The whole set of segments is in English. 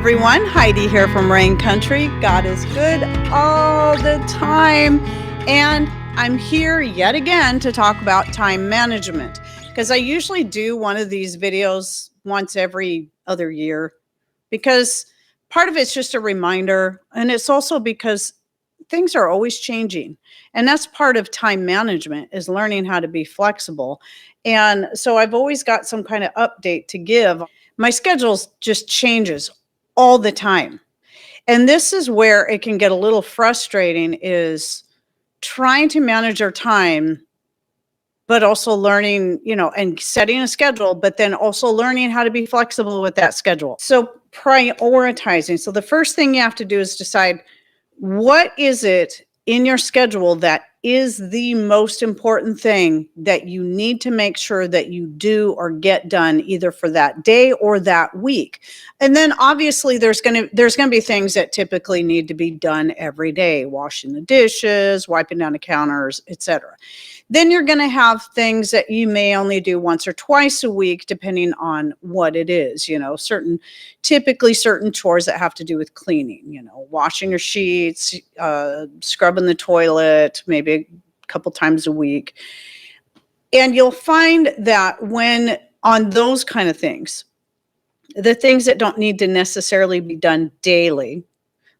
everyone. Heidi here from Rain Country. God is good all the time. And I'm here yet again to talk about time management because I usually do one of these videos once every other year because part of it's just a reminder. And it's also because things are always changing. And that's part of time management is learning how to be flexible. And so I've always got some kind of update to give. My schedule just changes all the time. And this is where it can get a little frustrating is trying to manage our time, but also learning, and setting a schedule, but then also learning how to be flexible with that schedule. So prioritizing. So the first thing you have to do is decide what is it in your schedule that is the most important thing that you need to make sure that you do or get done either for that day or that week. And then obviously there's going to be things that typically need to be done every day, washing the dishes, wiping down the counters, etc. Then you're going to have things that you may only do once or twice a week, depending on what it is, typically certain chores that have to do with cleaning, washing your sheets, scrubbing the toilet, maybe a couple times a week. And you'll find that when on those kind of things, the things that don't need to necessarily be done daily,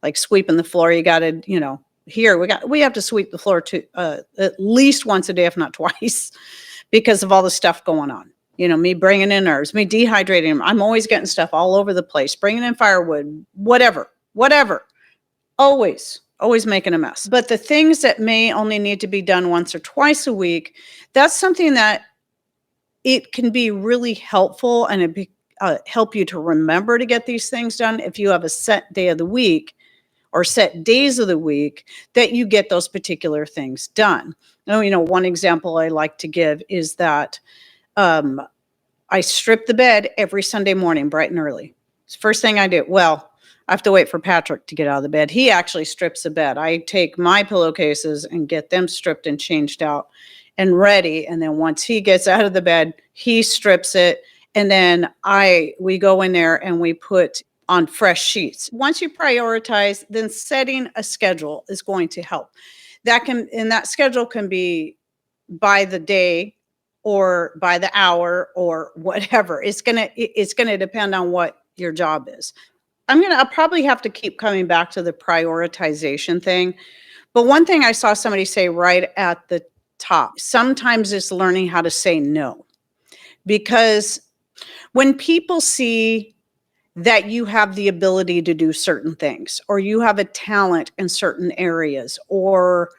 like sweeping the floor, you got to, here we have to sweep the floor at least once a day, if not twice, because of all the stuff going on. Me bringing in herbs, me dehydrating them. I'm always getting stuff all over the place, bringing in firewood, whatever, always making a mess. But the things that may only need to be done once or twice a week, that's something that it can be really helpful and it help you to remember to get these things done if you have a set day of the week or set days of the week that you get those particular things done. One example I like to give is that I strip the bed every Sunday morning, bright and early. It's the first thing I do. Well, I have to wait for Patrick to get out of the bed. He actually strips the bed. I take my pillowcases and get them stripped and changed out and ready. And then once he gets out of the bed, he strips it. And then we go in there and we put on fresh sheets. Once you prioritize, then setting a schedule is going to help. That schedule can be by the day or by the hour or whatever. It's gonna depend on what your job is. I'll probably have to keep coming back to the prioritization thing. But one thing I saw somebody say right at the top, sometimes it's learning how to say no. Because when people see that you have the ability to do certain things, or you have a talent in certain areas, or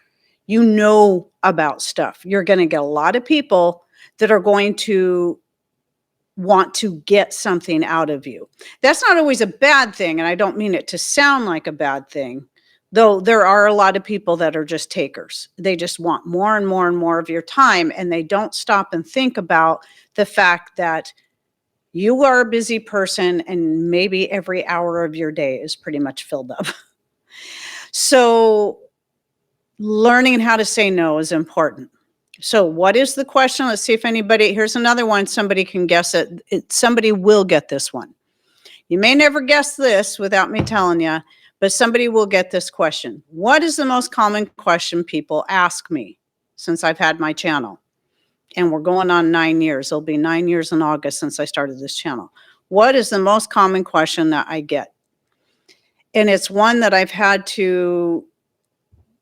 about stuff, you're going to get a lot of people that are going to want to get something out of you. That's not always a bad thing, and I don't mean it to sound like a bad thing, though there are a lot of people that are just takers. They just want more and more and more of your time, and they don't stop and think about the fact that you are a busy person and maybe every hour of your day is pretty much filled up. So learning how to say no is important. So what is the question? Let's see if here's another one. Somebody can guess it. Somebody will get this one. You may never guess this without me telling you, but somebody will get this question. What is the most common question people ask me since I've had my channel? And we're going on 9 years. It'll be 9 years in August since I started this channel. What is the most common question that I get? And it's one that I've had to,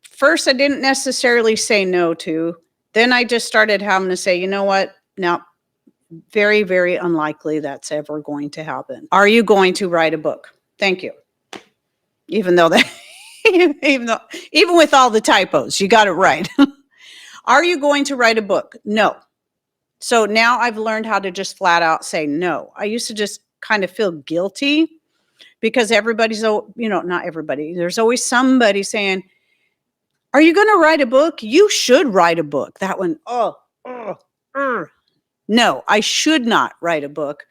first I didn't necessarily say no to. Then I just started having to say, you know what? Now, very, very unlikely that's ever going to happen. Are you going to write a book? Thank you. Even with all the typos, you got it right. Are you going to write a book? No. So now I've learned how to just flat out say no. I used to just kind of feel guilty because everybody's, not everybody. There's always somebody saying, are you going to write a book? You should write a book. That one, no, I should not write a book.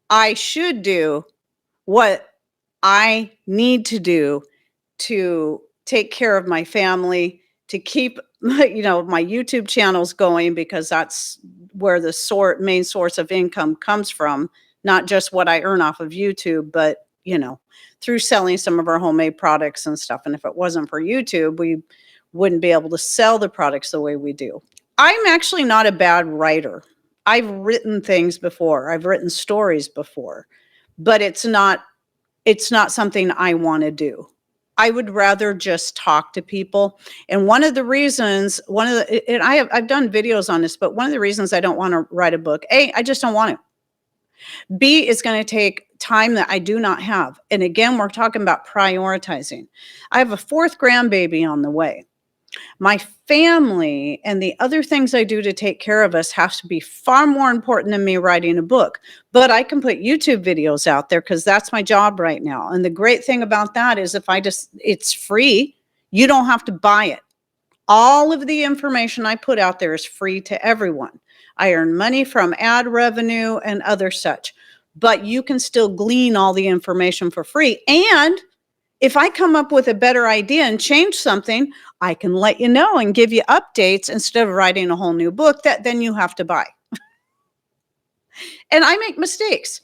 I should do what I need to do to take care of my family, to keep my YouTube channels going, because that's where the main source of income comes from, not just what I earn off of YouTube, but you know, through selling some of our homemade products and stuff. And if it wasn't for YouTube, we wouldn't be able to sell the products the way we do. I'm actually not a bad writer. I've written things before. I've written stories before, but it's not something I want to do. I would rather just talk to people. And one of the reasons, and I've done videos on this, but one of the reasons I don't want to write a book, A, I just don't want to. B, it's going to take time that I do not have. And again, we're talking about prioritizing. I have a fourth grandbaby on the way. My family and the other things I do to take care of us have to be far more important than me writing a book. But I can put YouTube videos out there because that's my job right now. And the great thing about that is it's free. You don't have to buy it. All of the information I put out there is free to everyone. I earn money from ad revenue and other such, but you can still glean all the information for free. And if I come up with a better idea and change something, I can let you know and give you updates instead of writing a whole new book that then you have to buy. And I make mistakes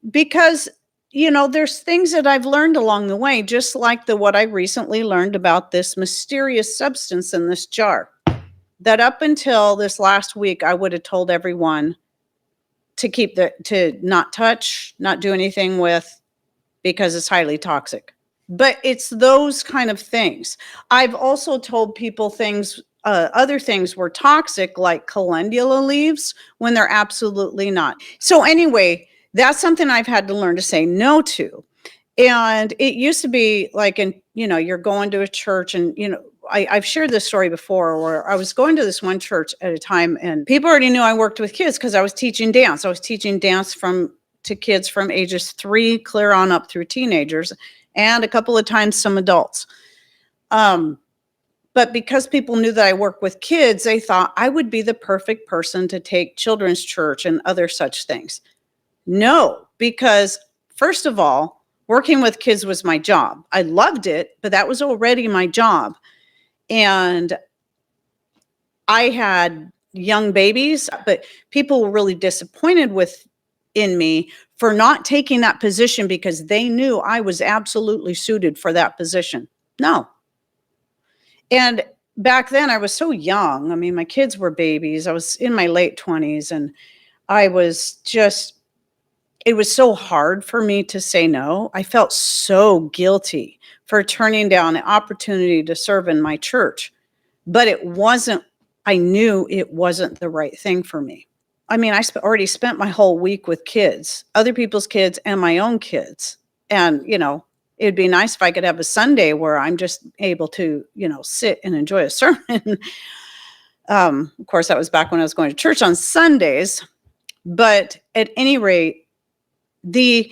because, there's things that I've learned along the way, just like what I recently learned about this mysterious substance in this jar that up until this last week, I would have told everyone to not touch, not do anything with, because it's highly toxic. But it's those kind of things. I've also told people other things were toxic, like calendula leaves, when they're absolutely not. So anyway, that's something I've had to learn to say no to. And it used to be like, you're going to a church and, I've shared this story before where I was going to this one church at a time and people already knew I worked with kids because I was teaching dance. I was teaching dance to kids from ages 3 clear on up through teenagers, and a couple of times some adults. But because people knew that I work with kids, they thought I would be the perfect person to take children's church and other such things. No, because first of all, working with kids was my job. I loved it, but that was already my job. And I had young babies, but people were really disappointed in me for not taking that position because they knew I was absolutely suited for that position. No. And back then I was so young. I mean, my kids were babies. I was in my late 20s and it was so hard for me to say no. I felt so guilty for turning down an opportunity to serve in my church, but I knew it wasn't the right thing for me. I mean, I already spent my whole week with kids, other people's kids and my own kids. And, it'd be nice if I could have a Sunday where I'm just able to, sit and enjoy a sermon. Of course, that was back when I was going to church on Sundays. But at any rate, the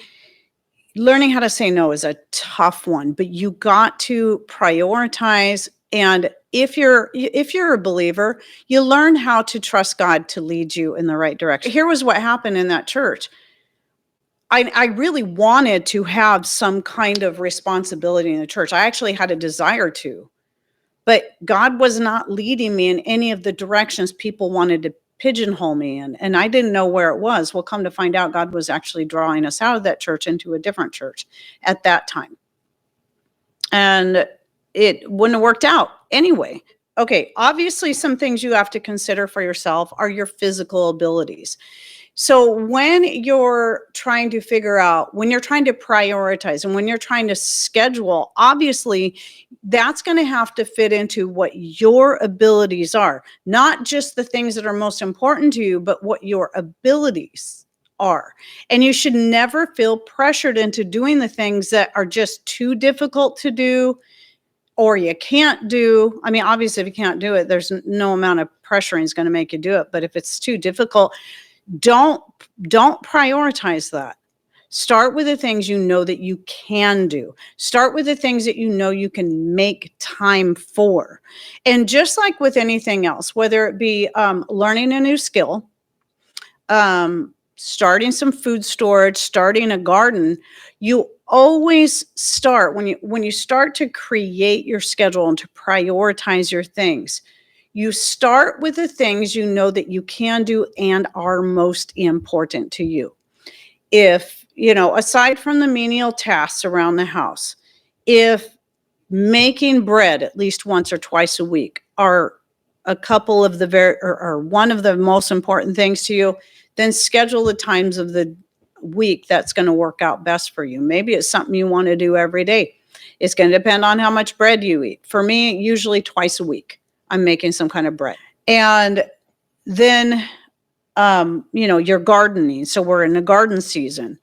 learning how to say no is a tough one, but you got to prioritize. And if you're a believer, you learn how to trust God to lead you in the right direction. Here was what happened in that church. I really wanted to have some kind of responsibility in the church. I actually had a desire to, but God was not leading me in any of the directions people wanted to pigeonhole me in. And I didn't know where it was. Well, come to find out, God was actually drawing us out of that church into a different church at that time. And it wouldn't have worked out anyway. Okay, obviously some things you have to consider for yourself are your physical abilities. So when you're trying to when you're trying to prioritize and when you're trying to schedule, obviously that's going to have to fit into what your abilities are, not just the things that are most important to you, but what your abilities are. And you should never feel pressured into doing the things that are just too difficult to do or you can't do. I mean, obviously if you can't do it, there's no amount of pressuring is going to make you do it. But if it's too difficult, don't prioritize that. Start with the things you know that you can do. Start with the things that you know you can make time for. And just like with anything else, whether it be learning a new skill, starting some food storage, starting a garden, you always start when you start to create your schedule and to prioritize your things. You start with the things you know that you can do and are most important to you. If aside from the menial tasks around the house, if making bread at least once or twice a week are a couple of the or one of the most important things to you, then schedule the times of the week that's going to work out best for you. Maybe it's something you want to do every day. It's going to depend on how much bread you eat. For me, usually twice a week, I'm making some kind of bread. And then, you're gardening. So we're in a garden season.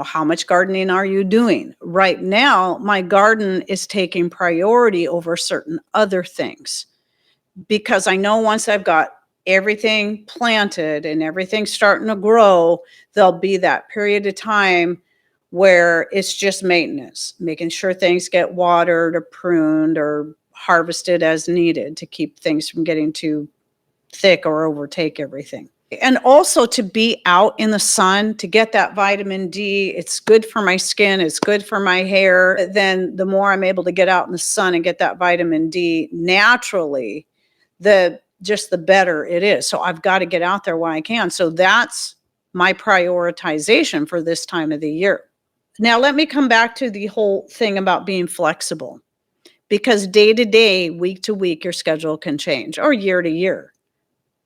How much gardening are you doing? Right now, my garden is taking priority over certain other things because I know once I've got everything planted and everything starting to grow, there'll be that period of time where it's just maintenance, making sure things get watered or pruned or harvested as needed to keep things from getting too thick or overtake everything. And also to be out in the sun to get that vitamin D. It's good for my skin. It's good for my hair. Then the more I'm able to get out in the sun and get that vitamin D naturally, the better it is. So I've got to get out there while I can. So that's my prioritization for this time of the year. Now, let me come back to the whole thing about being flexible, because day to day, week to week, your schedule can change, or year to year.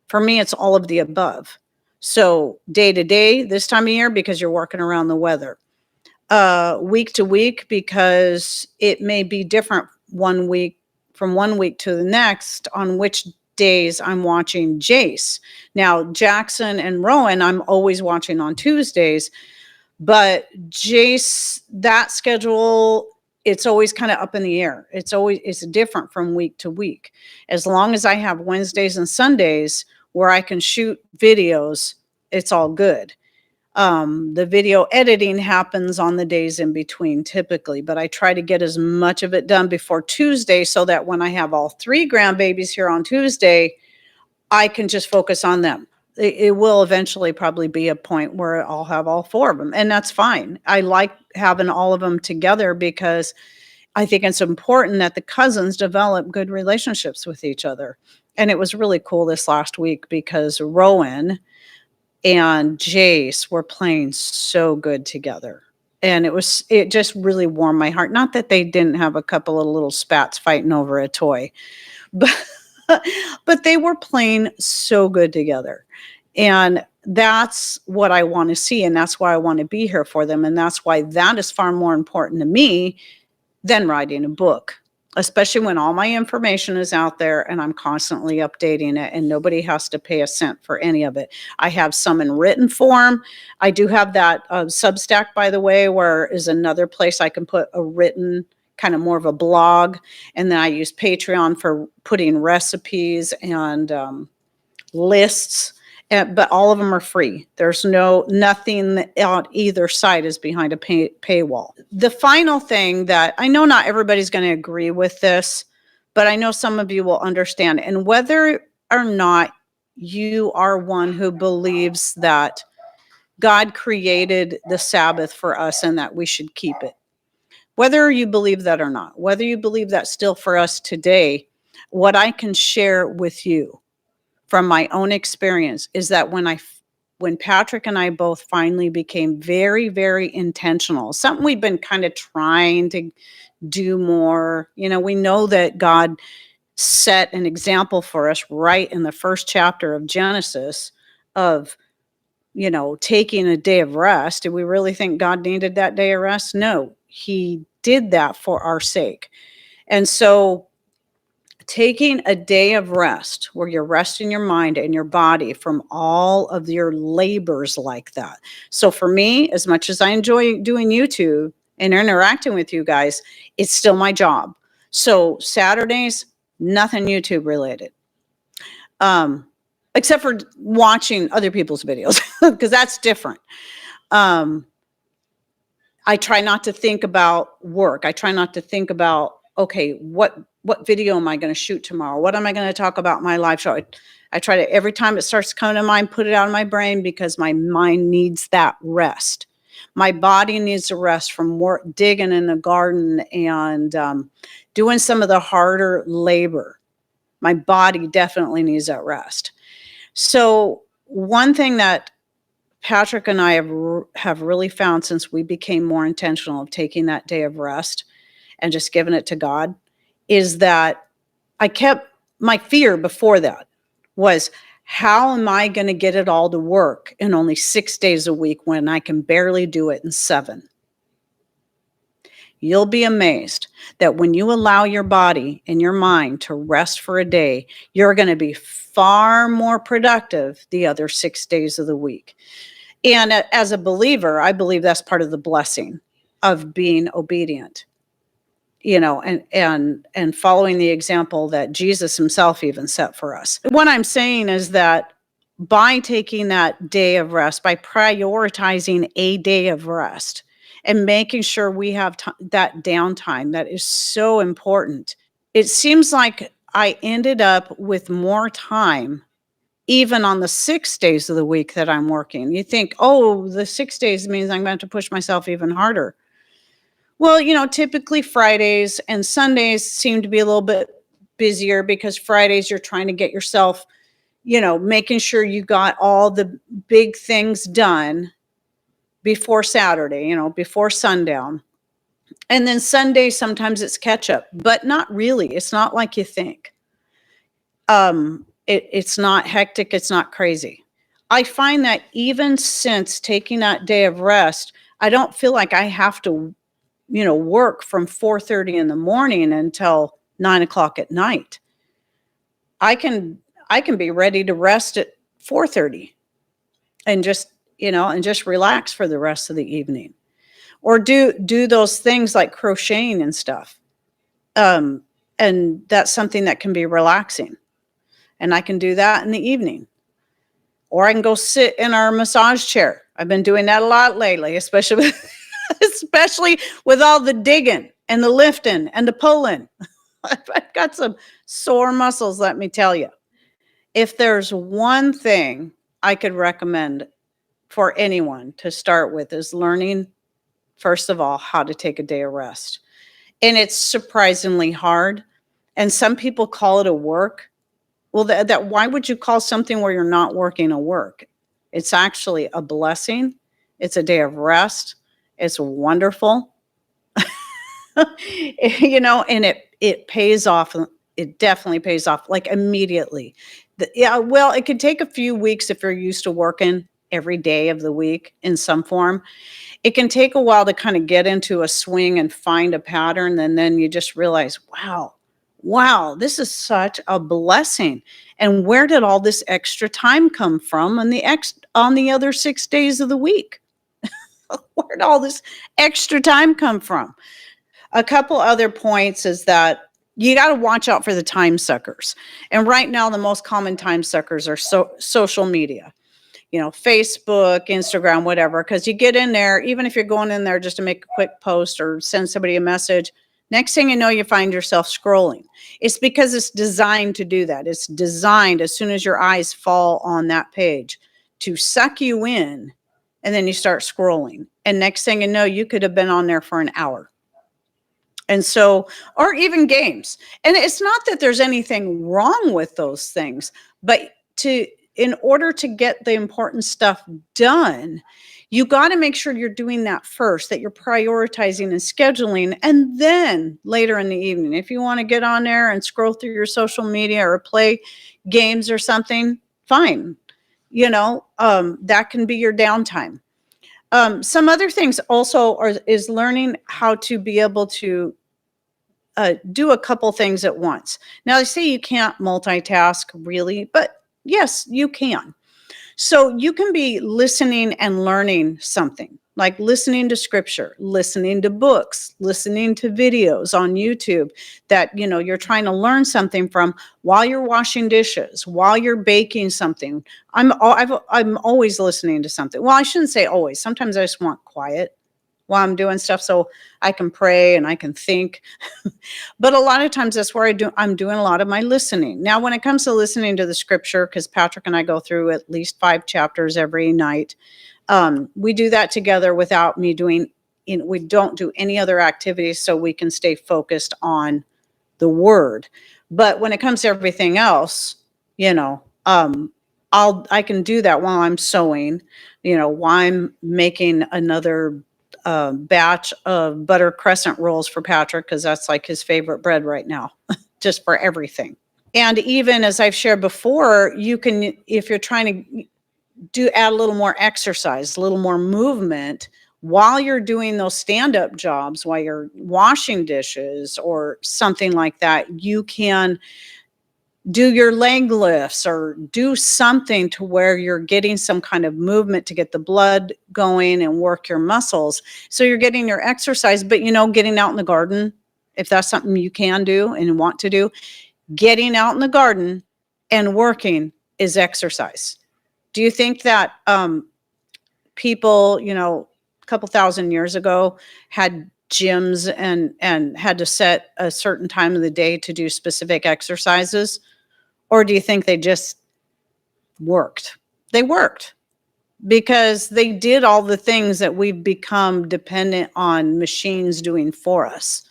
For me, it's all of the above. So day to day, this time of year, because you're working around the weather. Week to week, because it may be different from one week to the next on which days I'm watching Jace. Now, Jackson and Rowan, I'm always watching on Tuesdays, but Jace, that schedule, it's always kind of up in the air. It's different from week to week. As long as I have Wednesdays and Sundays where I can shoot videos, it's all good. The video editing happens on the days in between typically, but I try to get as much of it done before Tuesday so that when I have all 3 grandbabies here on Tuesday, I can just focus on them. It will eventually probably be a point where I'll have all 4 of them, and that's fine. I like having all of them together because I think it's important that the cousins develop good relationships with each other. And it was really cool this last week because Rowan and Jace were playing so good together. And it just really warmed my heart. Not that they didn't have a couple of little spats fighting over a toy, but but they were playing so good together. And that's what I want to see. And that's why I want to be here for them. And that's why that is far more important to me than writing a book, especially when all my information is out there and I'm constantly updating it and nobody has to pay a cent for any of it. I have some in written form. I do have that Substack, by the way, where is another place I can put a written, kind of more of a blog. And then I use Patreon for putting recipes and lists. But all of them are free. There's nothing on either side is behind a paywall. The final thing that I know not everybody's going to agree with this, but I know some of you will understand. And whether or not you are one who believes that God created the Sabbath for us and that we should keep it, whether you believe that or not, whether you believe that still for us today, what I can share with you from my own experience is that when Patrick and I both finally became very, very intentional, something we've been kind of trying to do more. We know that God set an example for us right in the first chapter of Genesis of, taking a day of rest. Did we really think God needed that day of rest? No, he did that for our sake. And so taking a day of rest where you're resting your mind and your body from all of your labors like that. So for me, as much as I enjoy doing YouTube and interacting with you guys, it's still my job. So Saturdays, nothing YouTube related. Except for watching other people's videos, because that's different. I try not to think about work. I try not to think about, okay, what video am I going to shoot tomorrow? What am I going to talk about in my live show? I try to, every time it starts coming to mind, put it out of my brain because my mind needs that rest. My body needs a rest from work, digging in the garden and doing some of the harder labor. My body definitely needs that rest. So one thing that Patrick and I have really found, since we became more intentional of taking that day of rest and just giving it to God, is that I kept my fear before that was, how am I going to get it all to work in only 6 days a week when I can barely do it in 7? You'll be amazed that when you allow your body and your mind to rest for a day, you're going to be far more productive the other 6 days of the week. And as a believer, I believe that's part of the blessing of being obedient, and following the example that Jesus himself even set for us. What I'm saying is that by taking that day of rest, by prioritizing a day of rest and making sure we have that downtime, that is so important. It seems like I ended up with more time even on the 6 days of the week that I'm working. You think, oh, the 6 days means I'm going to have to push myself even harder. Well, typically Fridays and Sundays seem to be a little bit busier, because Fridays you're trying to get yourself, making sure you got all the big things done before Saturday, before sundown. And then Sunday, sometimes it's catch up, but not really. It's not like you think. It's not hectic. It's not crazy. I find that even since taking that day of rest, I don't feel like I have to, work from 4:30 in the morning until 9 o'clock at night. I can be ready to rest at 4:30 and just relax for the rest of the evening, or do those things like crocheting and stuff. And that's something that can be relaxing. And I can do that in the evening. Or I can go sit in our massage chair. I've been doing that a lot lately, especially with all the digging and the lifting and the pulling. I've got some sore muscles, let me tell you. If there's one thing I could recommend for anyone to start with, is learning, first of all, how to take a day of rest. And it's surprisingly hard. And some people call it a work. Well, that why would you call something where you're not working a work? It's actually a blessing. It's a day of rest. It's wonderful. And it pays off. It definitely pays off, like, immediately. Well, it could take a few weeks if you're used to working every day of the week in some form. It can take a while to kind of get into a swing and find a pattern. And then you just realize, wow, this is such a blessing. And where did all this extra time come from on the other 6 days of the week? Where did all this extra time come from? A couple other points is that you got to watch out for the time suckers. And right now, the most common time suckers are social media, Facebook, Instagram, whatever. Because you get in there, even if you're going in there just to make a quick post or send somebody a message, next thing you know, you find yourself scrolling. It's because it's designed to do that. It's designed, as soon as your eyes fall on that page, to suck you in, and then you start scrolling. And next thing you know, you could have been on there for an hour. And so, or even games. And it's not that there's anything wrong with those things, but in order to get the important stuff done, you got to make sure you're doing that first, that you're prioritizing and scheduling. And then later in the evening, if you want to get on there and scroll through your social media or play games or something, fine. That can be your downtime. Some other things also is learning how to be able to do a couple things at once. Now, they say you can't multitask really, but yes, you can. So you can be listening and learning something, like listening to scripture, listening to books, listening to videos on YouTube that, you're trying to learn something from while you're washing dishes, while you're baking something. I'm always listening to something. Well, I shouldn't say always. Sometimes I just want quiet while I'm doing stuff so I can pray and I can think. But a lot of times that's where I'm doing a lot of my listening. Now, when it comes to listening to the scripture, because Patrick and I go through at least 5 chapters every night, we do that together without me doing, we don't do any other activities, so we can stay focused on the word. But when it comes to everything else, I can do that while I'm sewing, while I'm making another batch of butter crescent rolls for Patrick, because that's like his favorite bread right now, just for everything. And even as I've shared before, you can, if you're trying to add a little more exercise, a little more movement while you're doing those stand-up jobs, while you're washing dishes or something like that, you can do your leg lifts or do something to where you're getting some kind of movement to get the blood going and work your muscles. So you're getting your exercise, but getting out in the garden, if that's something you can do and want to do, getting out in the garden and working is exercise. Do you think that people, a couple thousand years ago had gyms and had to set a certain time of the day to do specific exercises? Or do you think they just worked? They worked because they did all the things that we've become dependent on machines doing for us.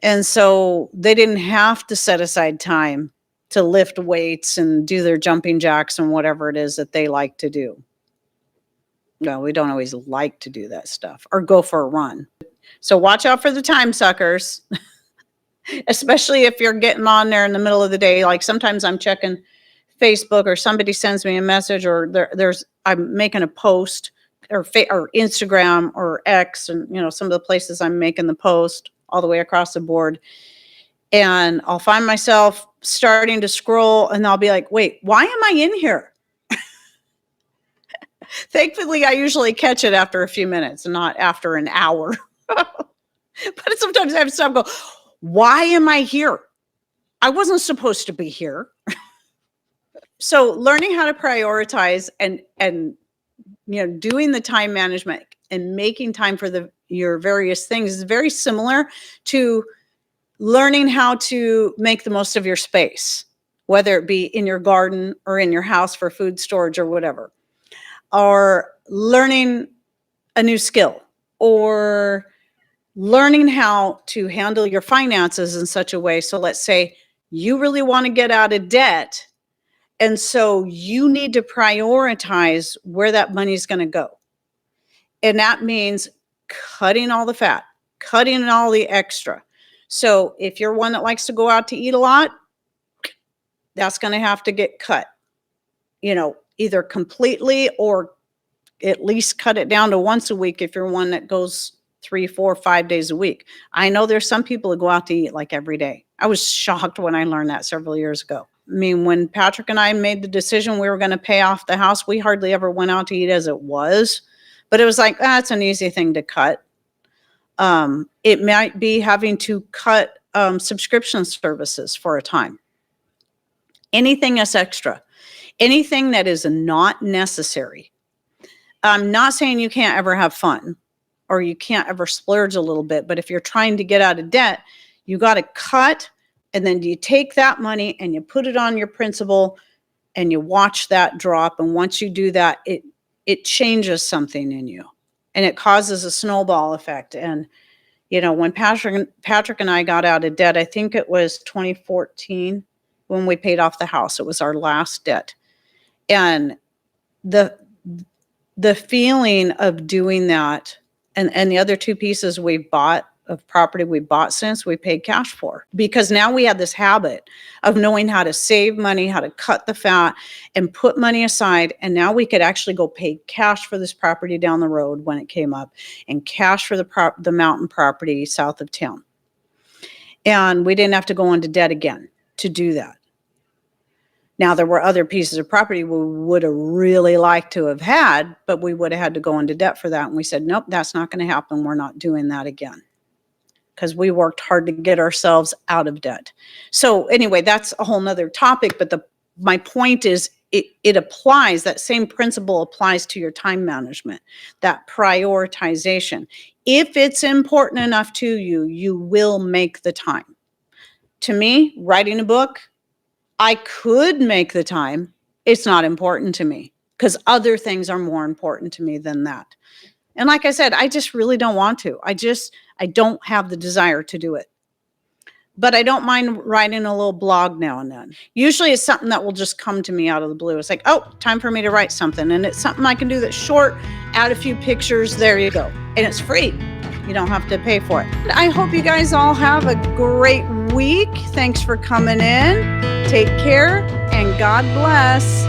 And so they didn't have to set aside time to lift weights and do their jumping jacks and whatever it is that they like to do. No, we don't always like to do that stuff or go for a run. So watch out for the time suckers, especially if you're getting on there in the middle of the day. Like sometimes I'm checking Facebook or somebody sends me a message or I'm making a post or Instagram or X, and some of the places I'm making the post all the way across the board. And I'll find myself starting to scroll and I'll be like, wait, why am I in here? Thankfully, I usually catch it after a few minutes and not after an hour. But sometimes I have to stop and go, why am I here? I wasn't supposed to be here. So learning how to prioritize and doing the time management and making time for your various things is very similar to learning how to make the most of your space, whether it be in your garden or in your house for food storage or whatever, or learning a new skill, or learning how to handle your finances in such a way. So let's say you really want to get out of debt. And so you need to prioritize where that money is going to go. And that means cutting all the fat, cutting all the extra. So if you're one that likes to go out to eat a lot, that's going to have to get cut, either completely or at least cut it down to once a week if you're one that goes 3, 4, 5 days a week. I know there's some people who go out to eat like every day. I was shocked when I learned that several years ago. I mean, when Patrick and I made the decision we were going to pay off the house, we hardly ever went out to eat as it was. But it was like, that's an easy thing to cut. It might be having to cut subscription services for a time. Anything that's extra. Anything that is not necessary. I'm not saying you can't ever have fun or you can't ever splurge a little bit, but if you're trying to get out of debt, you got to cut, and then you take that money and you put it on your principal and you watch that drop. And once you do that, it changes something in you and it causes a snowball effect. And, when Patrick and I got out of debt, I think it was 2014 when we paid off the house. It was our last debt. And the feeling of doing that and the other two pieces we bought of property we bought since we paid cash for, because now we had this habit of knowing how to save money, how to cut the fat and put money aside. And now we could actually go pay cash for this property down the road when it came up and cash for the mountain property south of town. And we didn't have to go into debt again to do that. Now, there were other pieces of property we would have really liked to have had, but we would have had to go into debt for that. And we said, nope, that's not going to happen. We're not doing that again, because we worked hard to get ourselves out of debt. So anyway, that's a whole nother topic. But my point is it applies, that same principle applies to your time management, that prioritization. If it's important enough to you, you will make the time. To me, writing a book, I could make the time. It's not important to me because other things are more important to me than that. And like I said, I just really don't want to. I don't have the desire to do it. but I don't mind writing a little blog now and then. Usually it's something that will just come to me out of the blue. It's like, oh, time for me to write something. And it's something I can do that's short, add a few pictures, there you go. And it's free. You don't have to pay for it. I hope you guys all have a great week. Thanks for coming in. Take care and God bless.